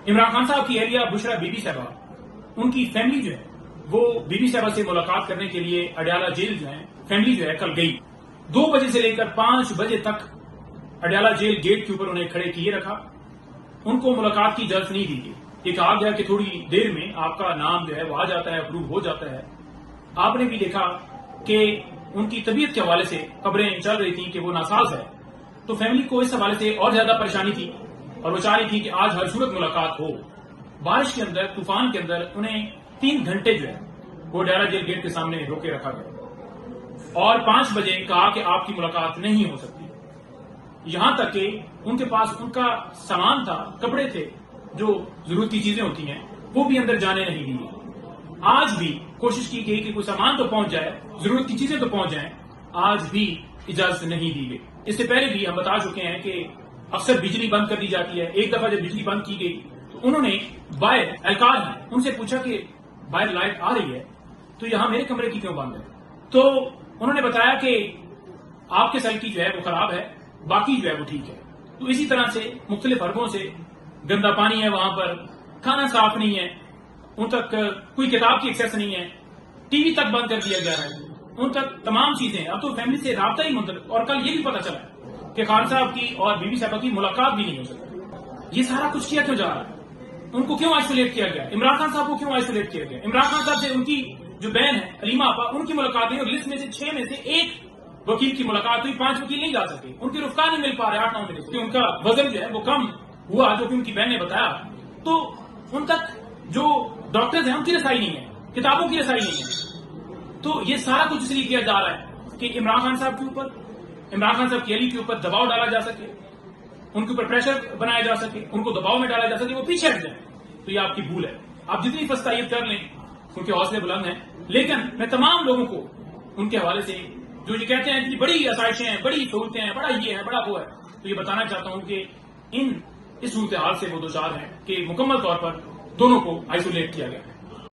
عمران خان صاحب کی اہلیہ بشرا بی بی صاحبہ، ان کی فیملی جو ہے وہ بی بی صاحبہ سے ملاقات کرنے کے لیے اڈیالہ جیل جو ہے فیملی جو ہے کل گئی. 2 بجے سے لے کر 5 بجے تک اڈیالہ جیل گیٹ کے اوپر انہیں کھڑے کیے رکھا. ان کو ملاقات کی اجازت نہیں دی گئی. یہ کہا گیا کہ تھوڑی دیر میں آپ کا نام جو ہے وہ آ جاتا ہے، اپروو ہو جاتا ہے. آپ نے بھی دیکھا کہ ان کی طبیعت کے حوالے سے خبریں چل رہی تھیں کہ وہ ناساز ہے، تو فیملی کو اس حوالے سے اور زیادہ پریشانی تھی اور وہ چاہ رہی تھی کہ آج ہر صورت ملاقات ہو. بارش کے اندر، طوفان کے اندر انہیں 3 گھنٹے جو ہے وہ اڈیالہ جیل گیٹ کے سامنے روکے رکھا گیا اور 5 بجے کہا کہ آپ کی ملاقات نہیں ہو سکتی. یہاں تک کہ ان کے پاس ان کا سامان تھا، کپڑے تھے، جو ضرورت کی چیزیں ہوتی ہیں، وہ بھی اندر جانے نہیں دی. آج بھی کوشش کی گئی کہ کوئی سامان تو پہنچ جائے، ضرورت کی چیزیں تو پہنچ جائیں، آج بھی اجازت نہیں دی گئی. اس سے پہلے بھی ہم بتا چکے ہیں کہ اکثر بجلی بند کر دی جاتی ہے. ایک دفعہ جب بجلی بند کی گئی تو انہوں نے باہر اہلکار ہیں ان سے پوچھا کہ باہر لائٹ آ رہی ہے تو یہاں میرے کمرے کی کیوں بند ہے؟ تو انہوں نے بتایا کہ آپ کے سیل کی جو ہے وہ خراب ہے، باقی جو ہے وہ ٹھیک ہے. تو اسی طرح سے مختلف حربوں سے گندا پانی ہے، وہاں پر کھانا صاف نہیں ہے، ان تک کوئی کتاب کی ایکسیس نہیں ہے، ٹی وی تک بند کر دیا گیا ہے، ان تک تمام چیزیں. اب تو فیملی سے رابطہ ہی منتقل. اور کل یہ بھی پتا چلا کہ خان صاحب کی اور بی بی صاحبہ کی ملاقات بھی نہیں ہو سکتی. یہ سارا کچھ کیا کیوں جا رہا ہے؟ ان کو کیوں آئسولیٹ کیا گیا؟ عمران خان صاحب کو کیوں آئسولیٹ کیا گیا؟ عمران خان صاحب سے ان کی جو بہن ہے علیمہ آپا، ان کی ملاقات ہوئی اور لسٹ میں سے 6 میں سے 1 وکیل کی ملاقات ہوئی. 5 وکیل نہیں جا سکے، ان کی رفقا نہیں مل پا رہے 8-9 مہینے سے. ان کا وزن جو ہے وہ کم ہوا، جو کہ ان کی بہن نے بتایا. تو ان تک جو ڈاکٹرز ہیں ان کی رسائی نہیں ہے، کتابوں کی رسائی نہیں ہے. تو یہ سارا کچھ اس لیے کیا جا رہا ہے کہ عمران خان صاحب کے اوپر، عمران خان صاحب کی اہلیہ کے اوپر دباؤ ڈالا جا سکے، ان کے اوپر پریشر بنایا جا سکے، ان کو دباؤ میں ڈالا جا سکے، وہ پیچھے ہٹ جائیں. تو یہ آپ کی بھول ہے. آپ جتنی فستائیت کر لیں، ان کے حوصلے بلند ہیں، لیکن میں تمام لوگوں کو ان کے حوالے سے جو یہ کہتے ہیں کہ بڑی آسائشیں ہیں، بڑی سہولتیں ہیں، بڑا یہ ہے، بڑا وہ ہے، تو یہ بتانا چاہتا ہوں کہ اس صورتحال سے وہ دوچار ہیں کہ مکمل طور پر دونوں کو آئسولیٹ کیا گیا ہے.